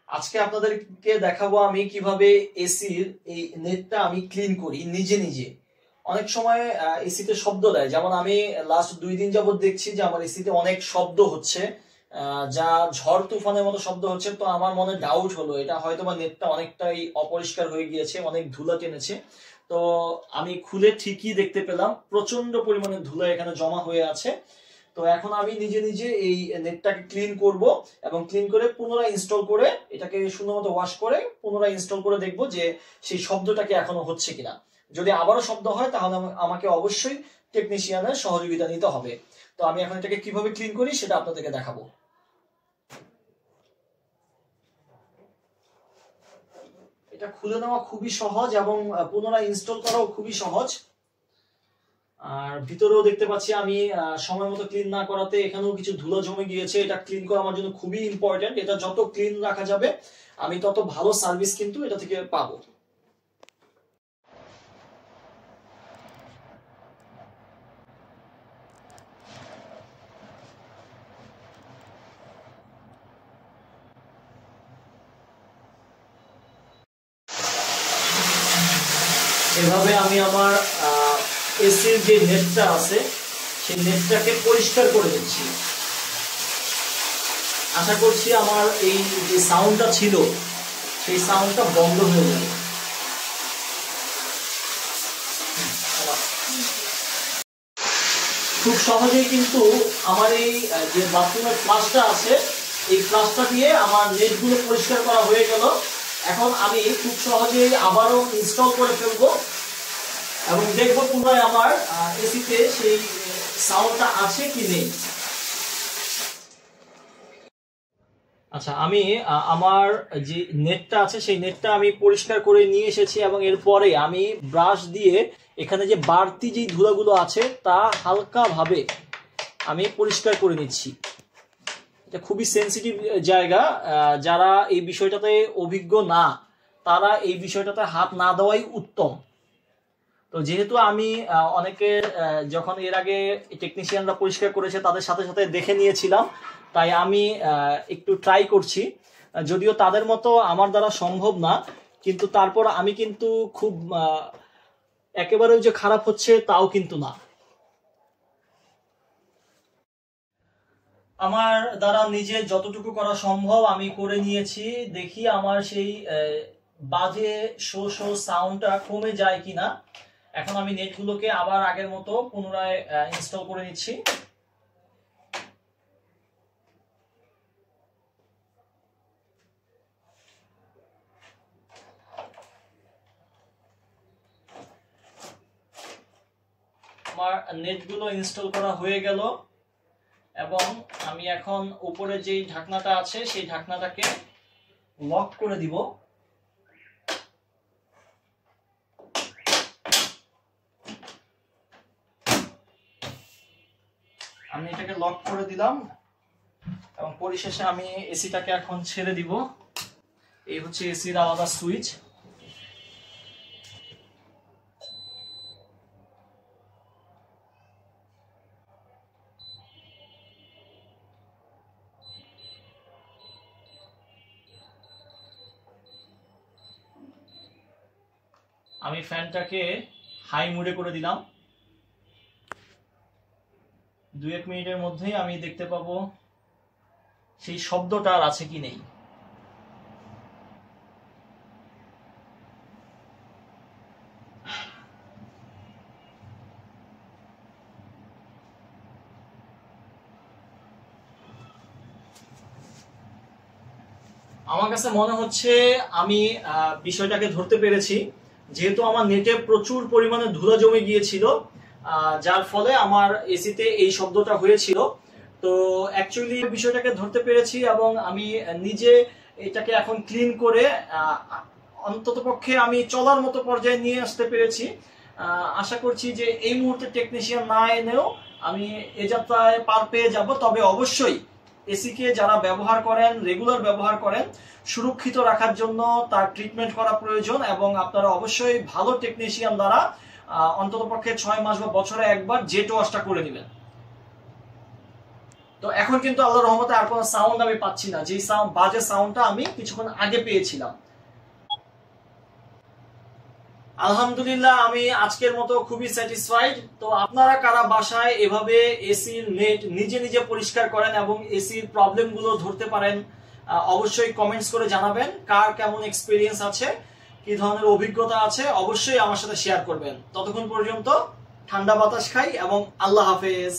আজকে আপনাদেরকে দেখাবো আমি কিভাবে এসির এই নেটটা আমি ক্লিন করি নিজে নিজে। অনেক সময় এসিতে শব্দ দেয়, যেমন আমি লাস্ট 2 দিন যাবত দেখছি যে আমার এসিতে অনেক শব্দ হচ্ছে, যা ঝড় তুফানের মতো শব্দ হচ্ছে। তো আমার মনে ডাউট হলো এটা হয়তো বা নেটটা অনেকটাই অপরিষ্কার হয়ে গিয়েছে, অনেক ধুলা টেনেছে। তো আমি খুলে ঠিকই দেখতে পেলাম প্রচন্ড পরিমাণে ধুলা এখানে জমা হয়ে আছে। তো এখন আমি নিজে নিজে এই নেটটাকে ক্লিন করব এবং ক্লিন করে পুনরায় ইনস্টল করে এটাকে সুন্দর মতো ওয়াশ করে পুনরায় ইনস্টল করে দেখব যে সেই শব্দটাকে এখনো হচ্ছে কিনা। যদি আবারও শব্দ হয় তাহলে আমাকে অবশ্যই টেকনিশিয়ানের সহযোগিতা নিতে হবে। তো আমি এখন এটাকে কিভাবে ক্লিন করি সেটা আপনাদেরকে দেখাবো। এটা খুলে নেওয়া খুবই সহজ এবং পুনরায় ইনস্টল করাও খুবই সহজ। আর ভিতরেও দেখতে পাচ্ছি আমি সময় মতো ক্লিন না করাতে এখানেও কিছু ধুলো জমে গিয়েছে। এটা ক্লিন করা আমার জন্য খুবই ইম্পর্টেন্ট। এটা যত ক্লিন রাখা যাবে আমি তত ভালো সার্ভিস কিন্তু এটা থেকে পাবো। এভাবে আমি আমার এসির যে নেটটা আছে সেই নেটটাকে পরিষ্কার করে দিচ্ছি। আশা করছি আমার এই যে সাউন্ডটা ছিল সেই সাউন্ডটা বন্ধ হয়ে যাবে। খুব সহজেই কিন্তু আমার এই যে বাথরুমের ফ্লাশটা আছে এই ফ্লাশটা দিয়ে আমার নেটগুলো পরিষ্কার করা হয়ে গেল। এখন আমি খুব সহজেই আবারও ইনস্টল করে ফেলবো এবং দেখবো পুনরায় আমার এসিতে সেই সাউন্ডটা আছে কি নেই। আচ্ছা, আমি আমার যে নেটটা আছে সেই নেটটা আমি পরিষ্কার করে নিয়ে এসেছি এবং এরপরে আমি ব্রাশ দিয়ে এখানে যে বাড়তি যে ধুলাগুলো আছে তা হালকাভাবে আমি পরিষ্কার করে নিচ্ছি। এটা খুবই সেন্সিটিভ জায়গা, যারা এই বিষয়টাতে অভিজ্ঞ না তারা এই বিষয়টাতে হাত না দেওয়াই উত্তম। তো যেহেতু আমি অনেকের যখন এর আগে টেকনিশিয়ানরা পরিষ্কার করেছে তাদের সাথে সাথে দেখে নিয়েছিলাম, তাই আমি একটু ট্রাই করছি। যদিও তাদের মতো আমার দ্বারা সম্ভব না, কিন্তু তারপর আমি কিন্তু খুব একেবারেও যে খারাপ হচ্ছে তাও কিন্তু না। আমার দ্বারা নিজে যতটুকু করা সম্ভব আমি করে নিয়েছি। দেখি আমার সেই বাজে শো শো সাউন্ডটা কমে যায় কিনা। এখন আমি নেটগুলোকে আবার আগের মতো পুনরায় ইনস্টল করে নিচ্ছি। আমার নেটগুলো ইনস্টল করা হয়ে গেল এবং আমি এখন উপরে যেই ঢাকনাটা আছে সেই ঢাকনাটাকে লক করে দিব। আমি এটাকে লক করে দিলাম এবং পরিশেষে আমি এসিটাকে এখন ছেড়ে দিব। এই হচ্ছে এসির আলাদা সুইচ। আমি ফ্যানটাকে হাই মুডে করে দিলাম। 2-1 মিনিটের মধ্যেই আমি দেখতে পাবো সেই শব্দটা আর আছে কি নেই। আমার কাছে মনে হচ্ছে আমি বিষয়টাকে ধরতে পেরেছি। যেহেতু আমার নেটে প্রচুর পরিমাণে ধুলা জমে গিয়েছিল, যার ফলে আমার এসিতে এই শব্দটা হয়েছিল। তো অ্যাকচুয়ালি বিষয়টাকে ধরতে পেরেছি এবং আমি নিজে এটাকে এখন ক্লিন করে অন্ততপক্ষে আমি চলার মতো পর্যায়ে নিয়ে আসতে পেরেছি। আশা করছি যে এই মুহূর্তে টেকনিশিয়ান না এনেও আমি এ যাত্রায় পার পেয়ে যাব। তবে অবশ্যই এসিকে যারা ব্যবহার করেন, রেগুলার ব্যবহার করেন, সুরক্ষিত রাখার জন্য তার ট্রিটমেন্ট করা প্রয়োজন এবং আপনারা অবশ্যই ভালো টেকনিশিয়ান দ্বারা অন্ততপক্ষে 6 মাস বা বছরে একবার জেট ওয়াশটা করে নেবেন। তো এখন কিন্তু আল্লাহর রহমতে আর কোনো সাউন্ড আমি পাচ্ছি না, যে বাজে সাউন্ডটা আমি কিছুক্ষণ আগে পেয়েছিলাম। আলহামদুলিল্লাহ আমি আজকের মতো খুবই স্যাটিসফাইড। তো আপনারা কারা বাসায় এভাবে এসির নেট নিজে নিজে পরিষ্কার করেন এবং এসির প্রবলেমগুলো ধরতে পারেন, অবশ্যই কমেন্টস করে জানাবেন। কার কেমন এক্সপিরিয়েন্স আছে, কি ধরনের অভিজ্ঞতা আছে, অবশ্যই আমার সাথে শেয়ার করবেন। ততক্ষণ পর্যন্ত ঠান্ডা বাতাস খাই এবং আল্লাহ হাফেজ।